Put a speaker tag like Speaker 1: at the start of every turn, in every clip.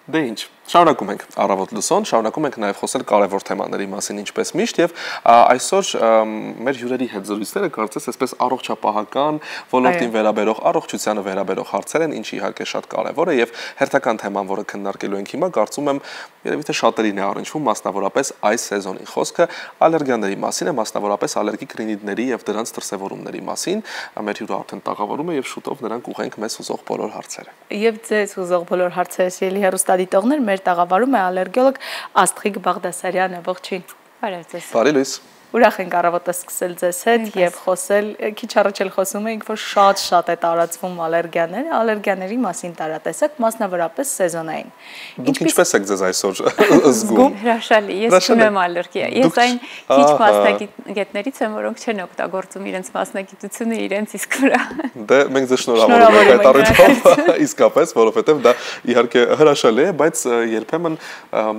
Speaker 1: Դե ինչ, շարունակում ենք առավոտ լուսոն, շարունակում ենք նաև խոսել կարևոր թեմաների մասին ինչպես միշտ եւ այսօր մեր հյուրերի հետ զրույցները կարծես այսպես առողջապահական ոլորտին վերաբերող, առողջությանը վերաբերող հարցեր են, ինչը իհարկե շատ կարևոր է եւ հերթական թեման, որը քննարկելու ենք հիմա, կարծում եմ երևի թե շատերին է առնչվում, մասնավորապես այս սեզոնի խոսքը ալերգիաների մասին է, մասնավորապես ալերգիկ ռինիտների եւ դրանց դրսեւորումների մասին։ Մեր հյուրը արդեն տաղավարում է եւ շուտով նրանք ուղենք մեզ ուզող բոլոր հարցերը։
Speaker 2: Եվ ձեզ ուզող բոլոր հարցերը հեռուստադիտողներ, մեր տաղավարում է ալերգիոլոգ Աստղիկ Բաղդասարյանը, ողջույն։
Speaker 3: Բարև ձեզ։
Speaker 1: Բարի լույս։
Speaker 2: Ուրախ ենք առավոտը սկսել ձեզ հետ եւ խոսել, քիչ առաջ էլ խոսում էինք, որ շատ է տարածվում ալերգիաները, ալերգիաների մասին տարատեսակ, մասնավորապես սեզոնային։
Speaker 1: Դուք ինչպես եք ձեզ այսօր զգում։
Speaker 3: Հրաշալի, ես ունեմ ալերգիա։ Ես այն քիչ մասնագետներից եմ, որոնք չեն օգտագործում իրենց մասնագիտությունը իրենց իսկ վրա։
Speaker 1: Դե մենք ձեզ շնորհավորում ենք այդ առիթով, իսկապես, որովհետեւ դա իհարկե հրաշալի է, բայց երբեմն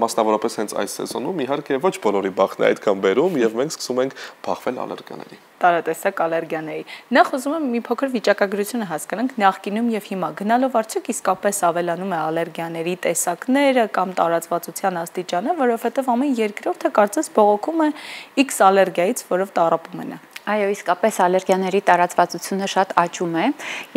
Speaker 1: մասնավորապես հենց այս սեզոնում իհարկե ոչ բոլորի բախն է այդքան բերում եւ մենք սկսում ենք փախվել ալերգիաների։
Speaker 2: Տարատեսակ ալերգիաների։ Նախ ուզում եմ մի փոքր վիճակագրությունը հասկանանք նախկինում եւ հիմա գնալով արդյոք իսկապես ավելանում է ալերգիաների տեսակները կամ տարածվածության աստիճանը, որովհետեւ ամեն երկրորդը կարծես բողոքում է X ալերգիայից, որով տառապում են։
Speaker 3: Այո, իսկապես ալերգիաների տարածվածությունը շատ աճում է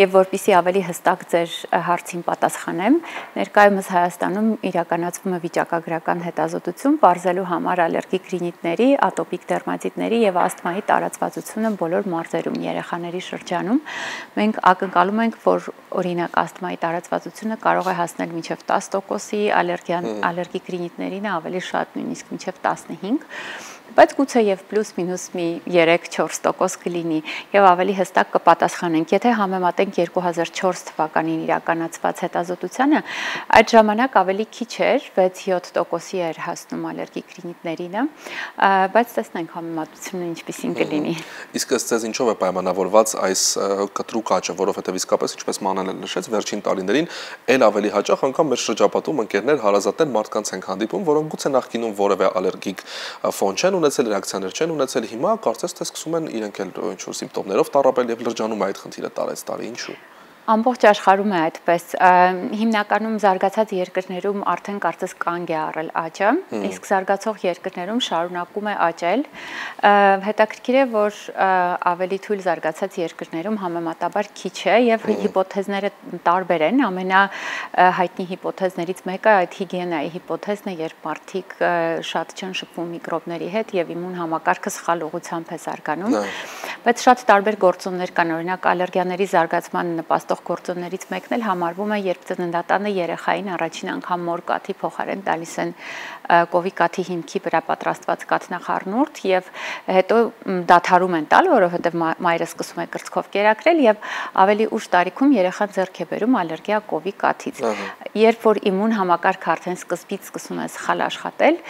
Speaker 3: եւ որպեսզի ավելի հստակ ձեր հարցին պատասխանեմ, ներկայումս Հայաստանում իրականացվում է վիճակագրական հետազոտություն բարձելու համար ալերգիկ ռինիտների, ատոպիկ դերմատիտների եւ ասթմայի տարածվածությունը բոլոր մարզերում երեխաների շրջանում։ Մենք ակնկալում ենք, որ օրինակ ասթմայի տարածվածությունը կարող է հասնել մինչեւ 10%-ի, ալերգիկ ռինիտներին ավելի շատ, նույնիսկ մինչեւ 15%, բայց գուցե եւ պլյուս-մինուս մի 3-4% կլինի եւ ավելի հստակ կպատասխանենք։ Եթե համեմատենք 2004 թվականին իրականացված հետազոտությանը, այդ ժամանակ ավելի քիչ էր, 6-7%-ի էր հասնում ալերգիկ ռինիտներինը, բայց տեսնենք համեմատությունը ինչպիսին կլինի։
Speaker 1: Իսկ ըստ ձեզ ինչով է պայմանավորված այս կտրուկ աճը, որովհետեւ իսկապես ինչպես Մանեն նշեց, վերջին տարիներին ել ավելի հաճախ անգամ մեր շրջապատում ընկերներ, հարազատներ մարդկանց են հանդիպում, որոնք գուցե նախկինում որևէ ալերգիկ ֆոն չեն ունեցել, ռեակցիաներ չեն ունեցել, հիմա կարծես թե սկսում են իրենք էլ ինչ-որ սիմպտոմներով տառապել եւ լրջանում է այդ խնդիրը տարեց տարի, ինչու։
Speaker 3: Ամբողջ աշխարհում է այդպես, հիմնականում զարգացած երկրներում արդեն կարծես կանգ է առել աճը, իսկ զարգացող երկրներում շարունակում է աճել։ Հետաքրքիր է, որ ավելի թույլ զարգացած երկրներում համեմատաբար քիչ է եւ հիպոթեզները տարբեր են, ամենահայտնի հիպոթեզներից մեկը այդ հիգիենայի հիպոթեզն է, երբ մարդիկ շատ չեն շփվում միկրոբների հետ եւ իմուն համակարգը սխալ ուղղությամբ է զարգանում, բայց շատ տարբեր գործոններ կան, օրինակ ալերգիաների զարգացման նպաստող գործոններից մեկն էլ համարվում է, երբ ծննդատանը երեխային առաջին անգամ մոր կաթի փոխարեն տալիս են կովի կաթի հիմքի վրա պատրաստված կաթնախառնուրդ եւ հետո դադարում են տալ, որովհետեւ մայրը սկսում է կրծքով կերակրել եւ ավելի ուշ տարիքում երեխան ձեռք է բերում ալերգիա կովի կաթից։ Երբ որ իմուն համակարգը արդեն սկզբից սկսում է սխալ աշխատել,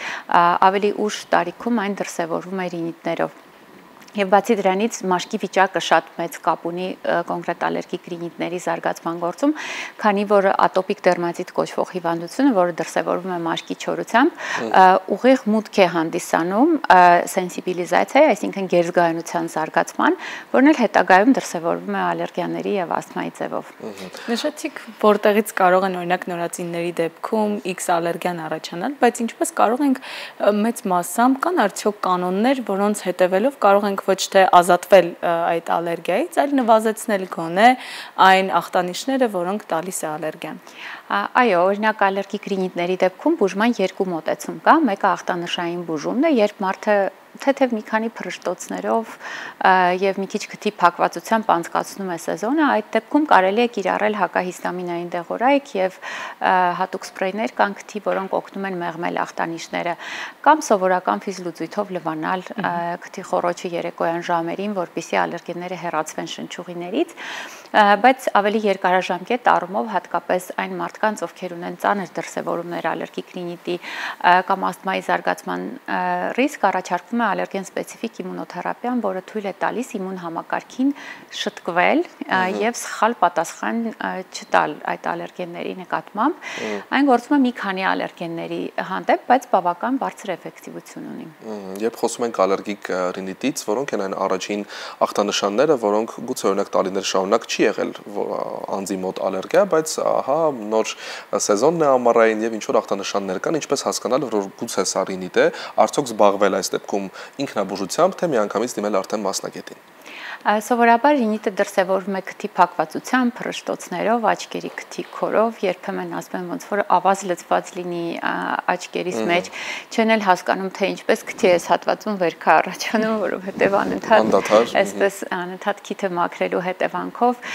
Speaker 3: ավելի ուշ տարիքում այն դրսևորվում է ռինիտներով։ Եվ բացի դրանից մաշկի վիճակը շատ մեծ կապ ունի կոնկրետ ալերգիկ ռինիտների զարգացման գործում, քանի որ ատոպիկ դերմատիտ կոչվող հիվանդությունը, որը դրսևորվում է մաշկի չորությամբ, ուղիղ մուտք է հանդիսանում սենսիբիլիզացիայի, այսինքն գերզգայունության զարգացման, որն էլ հետագայում դրսևորվում է ալերգիաների եւ ասթմայի ձևով։
Speaker 2: Նշեցիք, որտեղից կարող են օրինակ նորածինների դեպքում X ալերգիան առաջանալ, բայց ինչպես կարող ենք մեծ մասամբ կան արդյոք կանոններ, որոնց հետևելով կարող ենք ոչ թե ազատվել այդ ալերգիայից, այլ նվազեցնել գոնե այն ախտանիշները, որոնք տալիս է ալերգիան։
Speaker 3: Այո, օրինակ ալերգիկ ռինիտների դեպքում բուժման երկու մոտեցում կա, մեկը ախտանշային բուժումն է, երբ մարդը թեթև մի քանի փռշտոցներով եւ մի քիչ քթի փակվածությամբ անցկացնում է սեզոնը, այդ դեպքում կարելի է կիրառել հակահիստամինային դեղորայք եւ հատուկ սպրեյներ կան քթի, որոնք օգնում են մեղմել ախտանիշները, կամ սովորական ֆիզլուծույթով լվանալ քթի խոռոչը երեկոյան ժամերին, որպեսզի ալերգենները հեռացվեն շնչուղիներից, բայց ավելի երկարաժամկետ առումով հատկապես այն մարդկանց, ովքեր ունեն ծանր դրսևորումներ ալերգիկ ռինիտի կամ ասթմայի զարգացման ռիսկ, առաջարկվում է ալերգեն սպეციფიկ իմունոթերապիան, որը թույլ է տալիս իմուն համակարգին շտկվել եւ սխալ պատասխան չտալ այդ ալերգենների նկատմամբ։ Այն գործում է մի քանի ալերգենների հանդեպ, բայց բավական բարձր էֆեկտիվություն ունի։
Speaker 1: Երբ խոսում ենք ալերգիկ ռինիտից, որոնք են այն առաջին ախտանշանները, որոնք գուցե օրինակ տարիներ շարունակ չի չի եղել անձի մոտ ալերգիա, բայց ահա նոր սեզոնն է ամառային եւ ինչ որ ախտանշաններ կան, ինչպես հասկանալ, որ գուցե սա ռինիտ է, արդյոք զբաղվել այս դեպքում ինքնաբուժությամբ, թե միանգամից դիմել արդեն մասնագետին։
Speaker 3: Սովորաբար ռինիտը դրսևորվում է քթի փակվածությամբ, փռշտոցներով, աչքերի քթի քորով, երբեմն ասում են ոնց որ ավազ լցված լինի աչքերիս մեջ, չեն էլ հասկանում թե ինչպես քթի է հատվածում վերքը առաջանում, որովհետև անընդհատ այսպես անընդհատ քիթը մաքրելու հետևանքով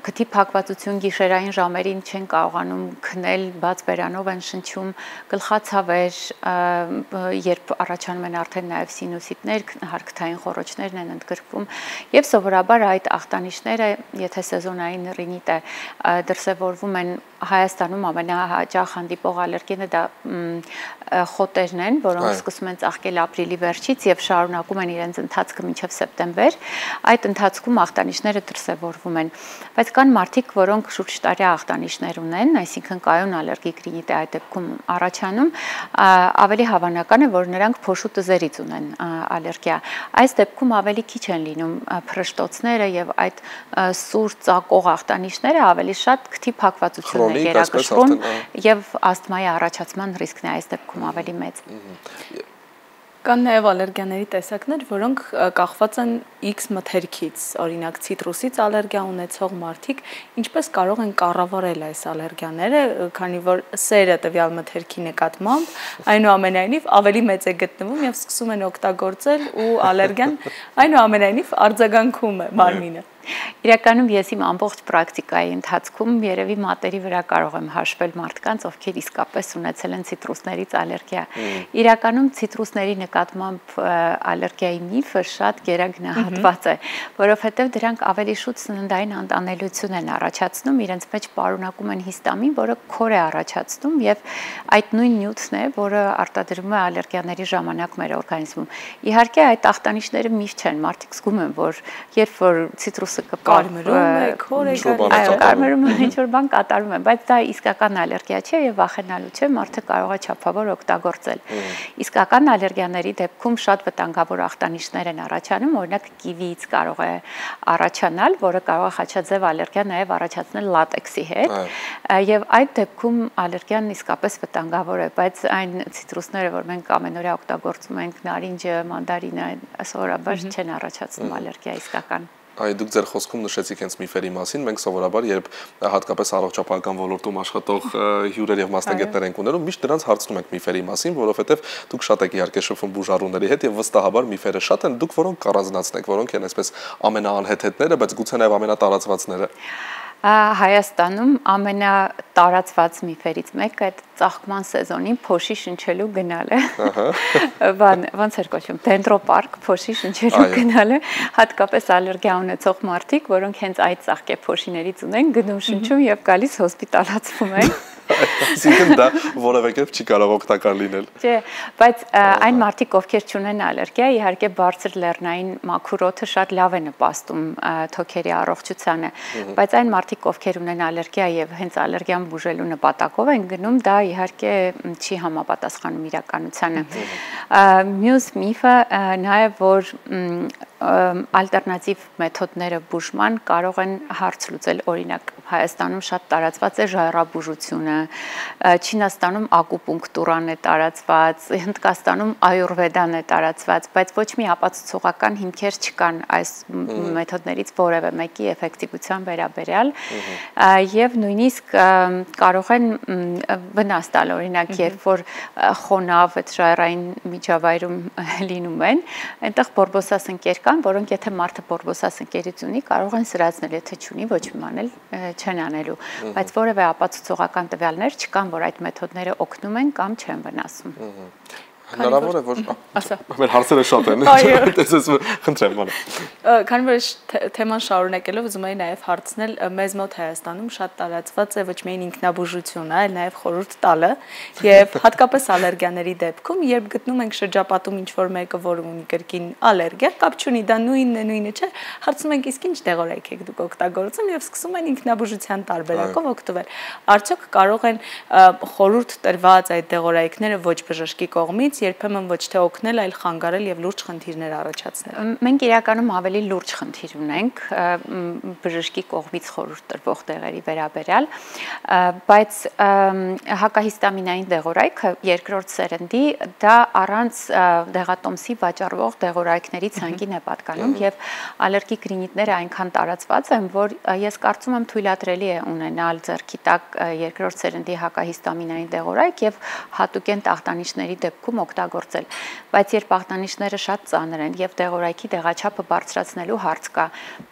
Speaker 3: քթի փակվածություն գիշերային ժամերին չեն կարողանում քնել, բաց բերանով են շնչում, գլխացավեր, երբ առաջանում են արդեն նաև սինուսիտներ, հարկթային խոռոչներն են ընդգրկվում Եվ սովորաբար այդ ախտանիշները, եթե սեզոնային ռինիտ է, դրսևորվում են Հայաստանում ամենահաճախ հանդիպող ալերգենը դա խոտերն են, որոնք սկսում են ծաղկել ապրիլի վերջից եւ շարունակում են իրենց ընթացքը մինչեւ սեպտեմբեր։ Այդ ընթացքում ախտանիշները դրսևորվում են, բայց կան մարդիկ, որոնք շուրջ տարի ախտանիշներ ունեն, այսինքն կայուն ալերգիկ ռինիտ է այդ դեպքում առաջանում, ավելի հավանական է, որ նրանք փոշու տզերից ունեն ալերգիա։ Այս դեպքում ավելի քիչ են լինում փռշտոցները եւ այդ սուր ծակող ախտանիշները, ավելի շատ քթի փակվածությունն է գերակշռում եւ ասթմայի առաջացման ռիսկն է այս դեպքում ավելի մեծ։
Speaker 2: Կան նաև ալերգիաների տեսակներ, որոնք կախված են X մթերքից, օրինակ ցիտրուսից ալերգիա ունեցող մարդիկ ինչպես կարող են կառավարել այս ալերգիաները, քանի որ սերը տվյալ մթերքի նկատմամբ այնուամենայնիվ ավելի մեծ է գտնվում եւ սկսում են օգտագործել ու ալերգիան այնուամենայնիվ արձագանքում է մարմինը։
Speaker 3: Իրականում ես իմ ամբողջ պրակտիկայի ընթացքում երևի մատերի վրա կարող եմ հաշվել մարդկանց, ովքեր իսկապես ունեցել են ցիտրուսներից ալերգիա։ Իրականում ցիտրուսների նկատմամբ ալերգիայի միֆը շատ գերագնահատված է, որովհետև դրանք ավելի շուտ սննդային անտանելիություն են առաջացնում, իրենց մեջ պարունակում են հիստամին, որը քոր է առաջացնում եւ այդ նույն նյութն է, որը արտադրվում է ալերգիաների ժամանակ մեր օրգանիզմում։ Իհարկե այդ ախտանիշները միշտ չեն, մարդիկ զգում են, որ երբ որ ցիտրուս
Speaker 2: կարմրում է, քոր է գալիս,
Speaker 3: այո, կարմրում է, ինչ-որ բան կատարում է, բայց դա իսկական ալերգիա չէ եւ վախենալու չէ, մարդը կարող է չափավոր օգտագործել։ Իսկական ալերգիաների դեպքում շատ վտանգավոր ախտանիշներ են առաջանում, օրինակ կիվիից կարող է առաջանալ, որը կարող է խաչաձև ալերգիա նաեւ առաջացնել լատեքսի հետ, եւ այդ դեպքում ալերգիան իսկապես վտանգավոր է, բայց այն ցիտրուսները, որ մենք ամենօրյա օգտագործում ենք, նարինջը, մանդարինը, սովորաբար չեն առաջացնում ալերգիա իսկական։
Speaker 1: Այ դուք ձեր խոսքում նշեցիք հենց միֆերի մասին, մենք սովորաբար երբ հատկապես առողջապահական ոլորտում աշխատող հյուրեր եւ մասնագետներ ենք ունենում, միշտ դրանց հարցնում ենք միֆերի մասին, որովհետեւ դուք շատ եք իհարկե շփվում բուժառուների հետ եւ վստահաբար միֆերը շատ են, դուք որոնք կառանձնացնեք, որոնք են այսպես ամենաանհեթեթները, բայց գուցե նաեւ ամենատարածվածները։
Speaker 3: Հայաստանում ամենատարածված միֆերից մեկը այդ ծաղկման սեզոնին փոշի շնչելու գնալը։ Ոնց էր կոչվում, դենտրոպարկ փոշի շնչելու գնալը, հատկապես ալերգիա ունեցող մարդիկ, որոնք հենց այդ ծաղկե փոշիներից ունեն, գնում շնչում եւ գալիս հոսպիտալացվում են։
Speaker 1: Այսինքն դա որևէ կերպ չի կարող օգտակար լինել։
Speaker 3: Չէ, բայց այն մարդիկ, ովքեր չունեն ալերգիա, իհարկե բարձր լեռնային մաքուր օդը շատ լավ է նպաստում թոքերի առողջությանը, բայց այն մարդիկ, ովքեր ունեն ալերգիա եւ հենց ալերգիան բուժելու նպատակով են գնում, դա իհարկե չի համապատասխանում իրականությանը։ Մյուս միֆը նաեւ որ ալտերնատիվ մեթոդները բուժման կարող են հարց լուծել, օրինակ Հայաստանում շատ տարածված է ժայռաբուժությունը, Չինաստանում ակուպունկտուրան է տարածված, Հնդկաստանում այուրվեդան է տարածված, բայց ոչ մի ապացուցողական հիմքեր չկան այս մեթոդներից որևէ մեկի էֆեկտիվության վերաբերյալ, եւ նույնիսկ կարող են վնաս տալ, օրինակ երբ որ խոնավ այդ ժայռային միջավայրում լինում են, այնտեղ բորբոսաս ընկեր կան, որոնք եթե մարդը բորբոսաս ընկերից ունի, կարող են սրացնել, եթե չունի, ոչ մի բան էլ չեն անելու, բայց որևէ ապացուցողական տվյալներ չկան, որ այդ մեթոդները օգնում են կամ չեն վնասում։
Speaker 1: Հնարավոր է, որ մեր հարցերը շատ են, տեսես խնդրեմ բանը։
Speaker 2: Քանի որ թեման շարունակելով ուզում եի նաև հարցնել, մեզ մոտ Հայաստանում շատ տարածված է ոչ միայն ինքնաբուժությունը, այլ նաև խորհուրդ տալը, եւ հատկապես ալերգիաների դեպքում, երբ գտնում ենք շրջապատում ինչ-որ մեկը, որ ունի կրկին ալերգիա, կապ չունի, դա նույնը չէ, հարցնում ենք իսկ ինչ դեղորայք եք դուք օգտագործում եւ սկսում են ինքնաբուժության տարբերակով օգտվել։ Արդյոք կարող են խորհուրդ տրված այդ դեղորայքները ոչ բժշկի կողմից կողմից երբեմն ոչ թե օգնել, այլ խանգարել եւ լուրջ խնդիրներ առաջացնել։
Speaker 3: Մենք իրականում ավելի լուրջ խնդիր ունենք բժշկի կողմից խորհուրդ տրվող դեղերի վերաբերյալ, բայց հակահիստամինային դեղորայքը երկրորդ սերնդի դա առանց դեղատոմսի վաճառվող դեղորայքների ցանկին է պատկանում եւ ալերգիկ ռինիտները այնքան տարածված են, որ ես կարծում եմ թույլատրելի է ունենալ ձեռքի տակ երկրորդ սերնդի հակահիստամինային դեղորայք եւ հատուկեն ախտանիշների դեպքում օգտագործել, բայց երբ ախտանիշները շատ ծանր են եւ դեղորայքի դեղաչափը բարձրացնելու հարց կա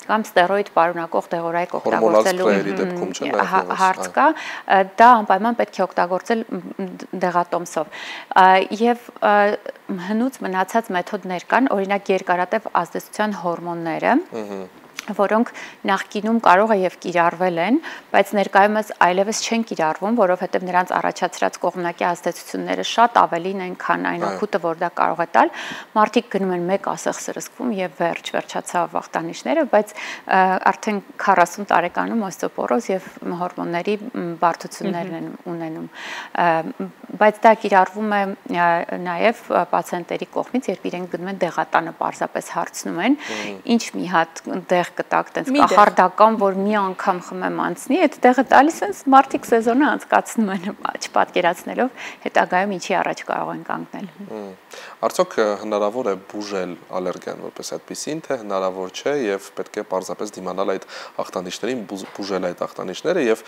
Speaker 3: կամ ստերոիդ պարունակող դեղորայք օգտագործելու հարց կա, դա անպայման պետք է օգտագործել դեղատոմսով եւ հնուց մնացած մեթոդներ կան, օրինակ երկարատև ազդեցության հորմոնները, որոնք նախկինում կարող է եւ կիրառվել են, բայց ներկայումս այլևս չեն կիրառվում, որովհետեւ նրանց առաջացրած կողմնակի ազդեցությունները շատ ավելին են, քան այն օգուտը, որ դա կարող է տալ։ Մարդիկ գնում են մեկ ասեղ սրսկվում եւ վերջացավ ախտանիշները, բայց արդեն 40 տարեկանում օստեոպորոզ եւ հորմոնների բարդություններ են ունենում։ Բայց դա կիրառվում է նաեւ պացիենտների կողմից, երբ իրենք գնում են դեղատանը պարզապես հարցնում են, ինչ մի հատ դեղ կտակ տենց կախարդական, որ մի անգամ խմեմ անցնի, այդ տեղը տալիս են մարդիկ սեզոնը անցկացնում են չպատկերացնելով հետագայում ինչի առաջ կարող են կանգնել։
Speaker 1: Արդյոք հնարավոր է բուժել ալերգիան որպես այդպիսին, թե հնարավոր չէ եւ պետք է պարզապես դիմանալ այդ ախտանիշներին, բուժել այդ ախտանիշները եւ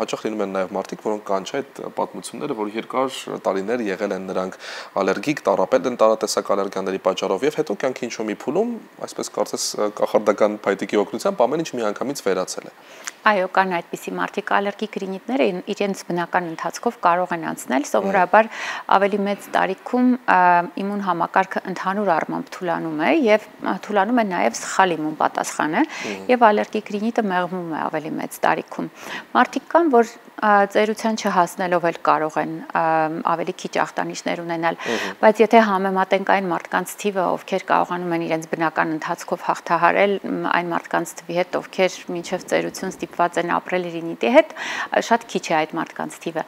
Speaker 1: հաճախ լինում են նաեւ մարդիկ, որոնք կանչ այդ պատմությունները, որ երկար տարիներ եղել են նրանք ալերգիկ, տառապել են տարատեսակ ալերգիաների պատճառով եւ հետո կյանքի ինչ-որ մի փուլում, այսպես կարծես կախարդական փայտիկի օգնությամբ ամեն ինչ միանգամից վերացել է։
Speaker 3: Այո, կան այդպիսի մարդիկ, ալերգիկ ռինիտները իրենց բնական ընթացքով կարող են անցնել, սովորաբար ավելի մեծ տարիքում իմուն համակարգը ընդհանուր առմամբ թուլանում է եւ թուլանում է նաեւ սխալ իմուն պատասխանը եւ ալերգիկ ռինիտը մեղմում է ավելի մեծ տարիքում։ Մարդիկ կան, որ ծերության չհասնելով էլ կարող են ավելի քիչ ախտանիշներ ունենալ, բայց եթե համեմատենք այն մարդկանց թիվը, ովքեր կարողանում են իրենց բնական ընթացքով հաղթահարել այն մարդկանց թվի հետ, ովքեր մինչև ծերություն ստիպված են ապրել ռինիտի հետ, շատ քիչ է այդ մարդկանց թիվը։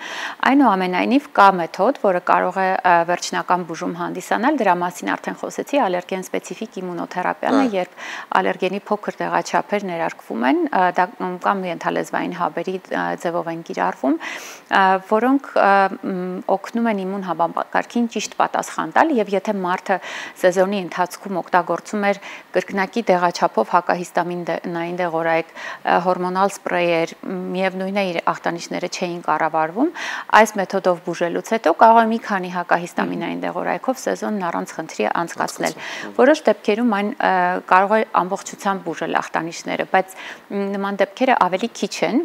Speaker 3: Այնուամենայնիվ կա մեթոդ, որը կարող է վերջնական բուժում հանդիսանալ, դրա մասին արդեն խոսեցի, ալերգեն սպეციფիկ իմունոթերապիան է, երբ ալերգենի փոքր տեղաչափեր ներարկվում են, դա կամ ենթալեզվային հաբերի ձևով են կիրառվում, որոնք օգնում են իմուն համակարգին ճիշտ պատասխան տալ եւ եթե մարդը սեզոնի ընթացքում օգտագործում էր կրկնակի դեղաչափով հակահիստամինային դեղորայք, հորմոնալ սպրեյեր, միևնույն է իր ախտանիշները չէին կառավարվում, այս մեթոդով բուժելուց հետո կարող է մի քանի հակահիստամինային դեղորայքով սեզոնն առանց խնդրի անցկացնել։ Որոշ դեպքերում այն կարող է ամբողջությամբ բուժել ախտանիշները, բայց նման դեպքերը ավելի քիչ են,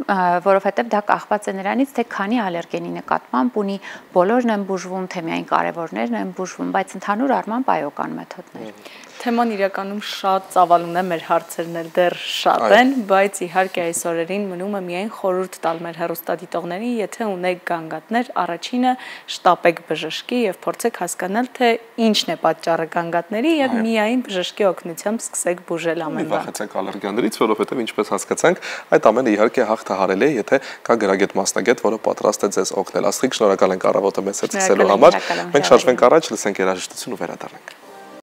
Speaker 3: որովհետեւ դա կախված է նրանից, թե քանի ալերգենի նկատմամբ ունի, բոլորն են բուժվում, թե միայն կարևորներն են բուժվում, բայց ընդհանուր առմամբ այո կան մեթոդներ։
Speaker 2: Թեման իրականում շատ ծավալուն է, մեր հարցերն էլ դեռ շատ են, բայց իհարկե այս օրերին մնում է միայն խորհուրդ տալ մեր հեռուստադիտողներին, եթե ունեք գանգատներ, առաջինը շտապեք բժշկի եւ փորձեք հասկանալ, թե ինչն է պատճառը գանգատների եւ միայն բժշկի օգնությամբ սկսեք բուժել ամեն բան։
Speaker 1: Վախեցեք ալերգիաներից, որովհետեւ ինչպես հասկացանք, այդ ամենը իհարկե հաղթահարելի է, եթե կա գրագետ մասնագետ, որը պատրաստ է ձեզ օգնել։ Աստղիկ, շնորհակալ ենք առավոտը մեզ հետ սկսելու համար։ Մենք շարժվենք առաջ, լսենք երաժշտություն ու վերադառնանք։